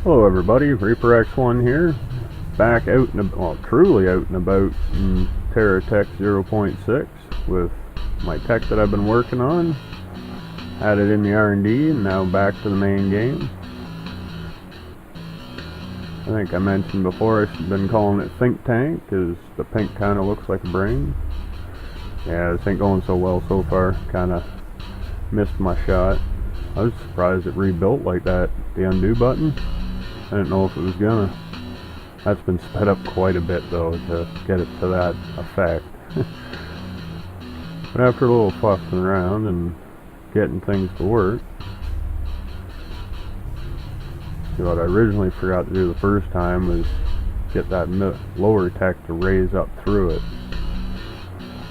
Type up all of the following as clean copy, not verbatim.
Hello everybody, Reaper X1 here, back out and well, truly out and about in Terra Tech 0.6 with my tech that I've been working on. Had it in the R&D and now back to the main game. I think I mentioned before I've been calling it Think Tank because the pink kind of looks like a brain. Yeah, this ain't going so well so far, kind of missed my shot. I was surprised it rebuilt like that, the undo button. I didn't know if it was gonna. That's been sped up quite a bit though to get it to that effect. But after a little fussing around and getting things to work, see, what I originally forgot to do the first time was get that lower tech to raise up through it.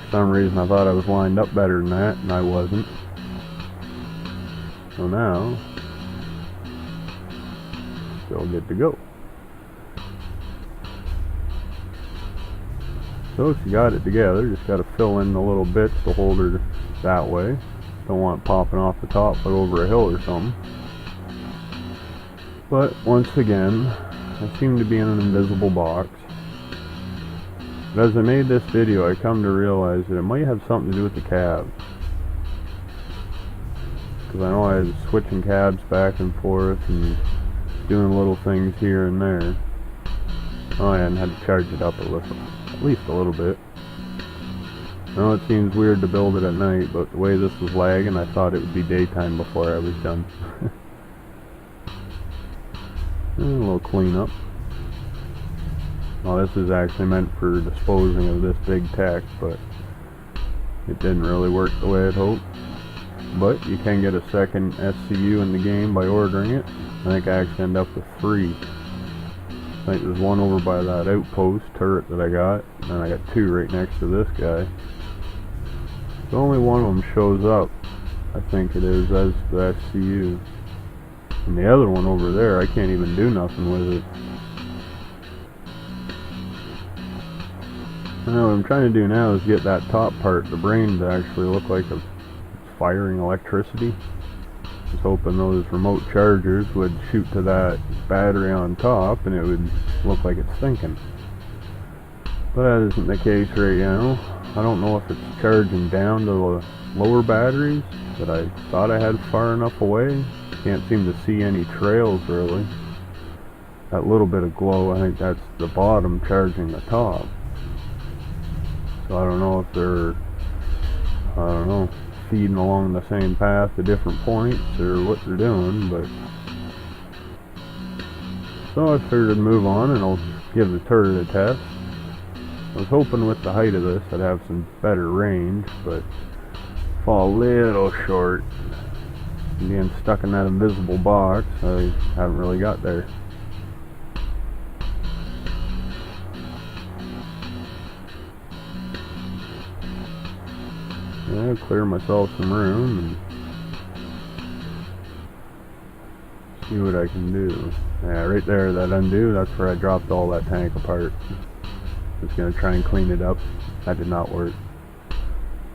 For some reason I thought I was lined up better than that, and I wasn't. So now, still good to go. So she got it together, just got to fill in the little bits to hold her that way. Don't want it popping off the top like over a hill or something. But once again, I seem to be in an invisible box. But as I made this video, I come to realize that it might have something to do with the cabs. Because I know I was switching cabs back and forth and doing little things here and there. Oh yeah, and had to charge it up at least a little bit. I know it seems weird to build it at night, but the way this was lagging, I thought it would be daytime before I was done. A little cleanup. Well, this is actually meant for disposing of this big tech, but it didn't really work the way I'd hoped. But you can get a second SCU in the game by ordering it. I think I actually ended up with 3. I think there's one over by that outpost turret that I got, and then I got 2 right next to this guy. So only one of them shows up, I think it is, as the SCU. And the other one over there, I can't even do nothing with it. I know what I'm trying to do now is get that top part, the brain, to actually look like it's firing electricity. I was hoping those remote chargers would shoot to that battery on top and it would look like it's thinking. But that isn't the case right now. I don't know if it's charging down to the lower batteries that I thought I had far enough away. Can't seem to see any trails really. That little bit of glow, I think that's the bottom charging the top. So I don't know if they're, feeding along the same path to different points or what they're doing, but so I figured I'd move on and I'll give the turret a test. I was hoping with the height of this I'd have some better range, but fall a little short. Being stuck in that invisible box, I haven't really got there. Yeah, clear myself some room and see what I can do. Yeah, right there, that undo, that's where I dropped all that tank apart. I was going to try and clean it up. That did not work.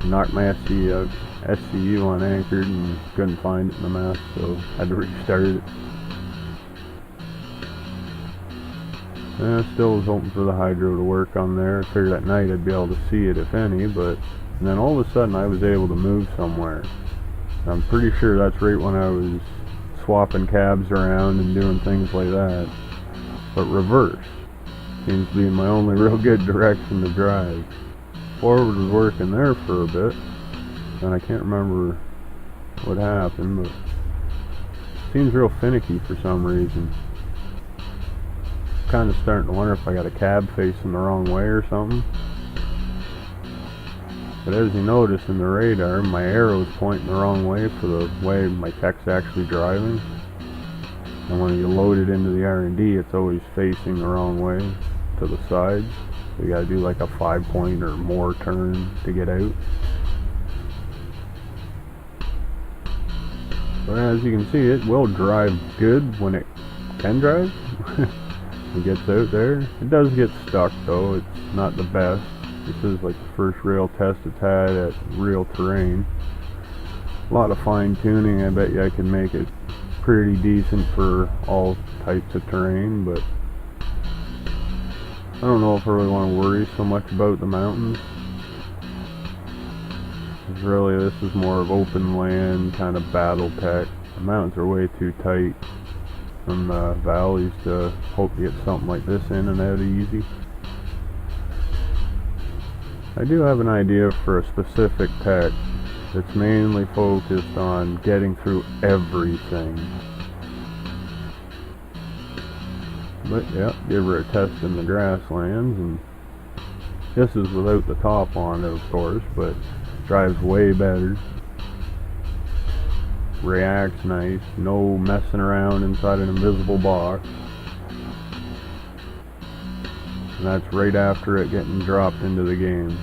Knocked my SCU unanchored and couldn't find it in the mess, so I had to restart it. I still was hoping for the hydro to work on there. I figured at night I'd be able to see it if any, but and then all of a sudden I was able to move somewhere. I'm pretty sure that's right when I was swapping cabs around and doing things like that. But reverse seems to be my only real good direction to drive. Forward was working there for a bit, and I can't remember what happened, but it seems real finicky for some reason. Kind of starting to wonder if I got a cab facing the wrong way or something. But as you notice in the radar, my arrow's pointing the wrong way for the way my tech's actually driving. And when you load it into the R&D, it's always facing the wrong way to the sides. So you gotta do like a 5-point or more turn to get out. But as you can see, it will drive good when it can drive. It gets out there. It does get stuck though, it's not the best. This is like the first real test it's had at real terrain. A lot of fine tuning, I bet you I can make it pretty decent for all types of terrain, but I don't know if I really want to worry so much about the mountains. Because really this is more of open land, kind of battle tech. The mountains are way too tight from the valleys to hope to get something like this in and out easy. I do have an idea for a specific tech that's mainly focused on getting through everything. But yeah, give her a test in the grasslands, and this is without the top on it, of course, but drives way better. Reacts nice, no messing around inside an invisible box. And that's right after it getting dropped into the game.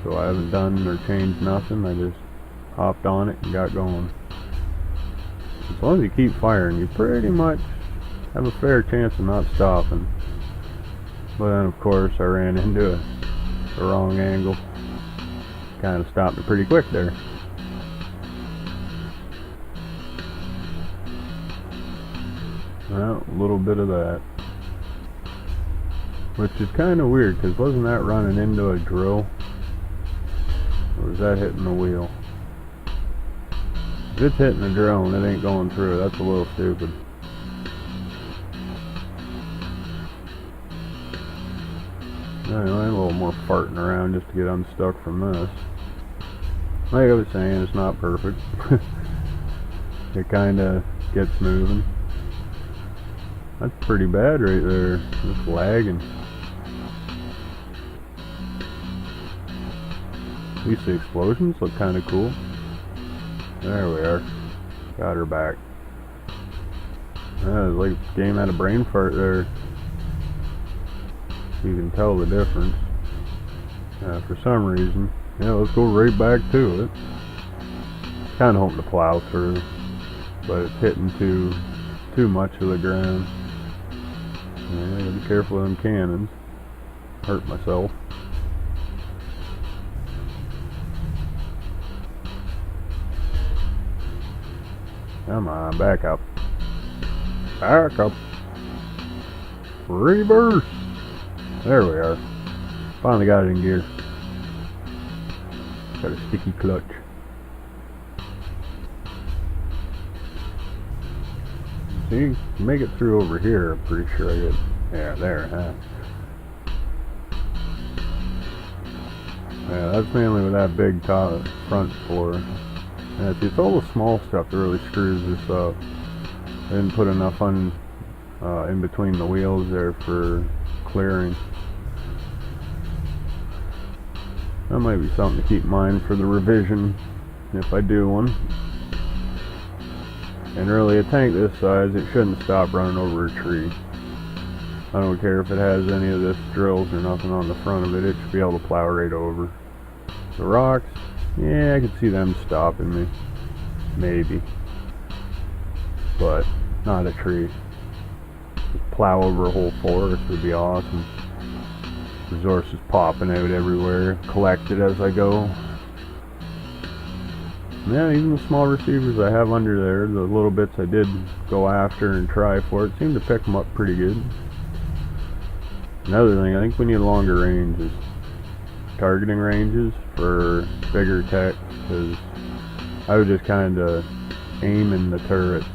So I haven't done or changed nothing, I just hopped on it and got going. As long as you keep firing, you pretty much have a fair chance of not stopping. But then of course I ran into the wrong angle. Kind of stopped it pretty quick there. Well, a little bit of that. Which is kind of weird, because wasn't that running into a drill? Or was that hitting the wheel? If it's hitting the drill and it ain't going through, that's a little stupid. Anyway, a little more farting around just to get unstuck from this. Like I was saying, it's not perfect. It kind of gets moving. That's pretty bad right there, just lagging. At least the explosions look kind of cool. There we are. Got her back. It's like the game had a brain fart there. You can tell the difference. For some reason. Yeah, let's go right back to it. Kinda hoping to plow through, but it's hitting too much of the ground. Yeah, gotta be careful of them cannons. Hurt myself. Come on, back up. Back up. Reverse. There we are. Finally got it in gear. Got a sticky clutch. See, make it through over here. I'm pretty sure I get. Yeah, there, huh? Yeah, that's mainly with that big top front floor. Yeah, it's all the small stuff that really screws this up. I didn't put enough on in between the wheels there for clearing. That might be something to keep in mind for the revision if I do one. And really, a tank this size, it shouldn't stop running over a tree. I don't care if it has any of this drills or nothing on the front of it, it should be able to plow right over. The rocks, yeah, I could see them stopping me. Maybe. But not a tree. Just plow over a whole forest would be awesome. Resources popping out everywhere, collected as I go. Yeah, even the small receivers I have under there, the little bits I did go after and try for, it seemed to pick them up pretty good. Another thing, I think we need longer ranges. Targeting ranges for bigger tech, because I was just kind of aiming the turrets.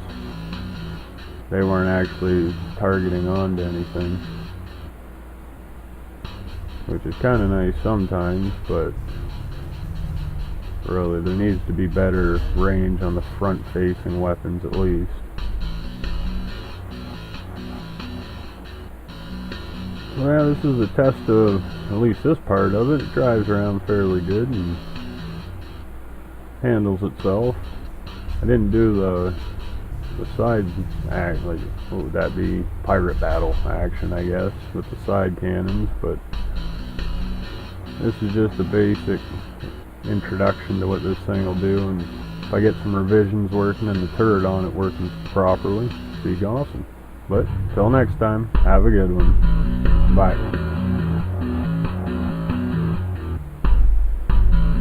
They weren't actually targeting onto anything. Which is kind of nice sometimes, but really there needs to be better range on the front facing weapons at least. Well, this is a test of at least this part of it. It drives around fairly good and handles itself. I didn't do the side act, like what would that be? Pirate battle action, I guess, with the side cannons, but this is just a basic introduction to what this thing will do, and if I get some revisions working and the turret on it working properly, it'd be awesome. But till next time, have a good one. Bye.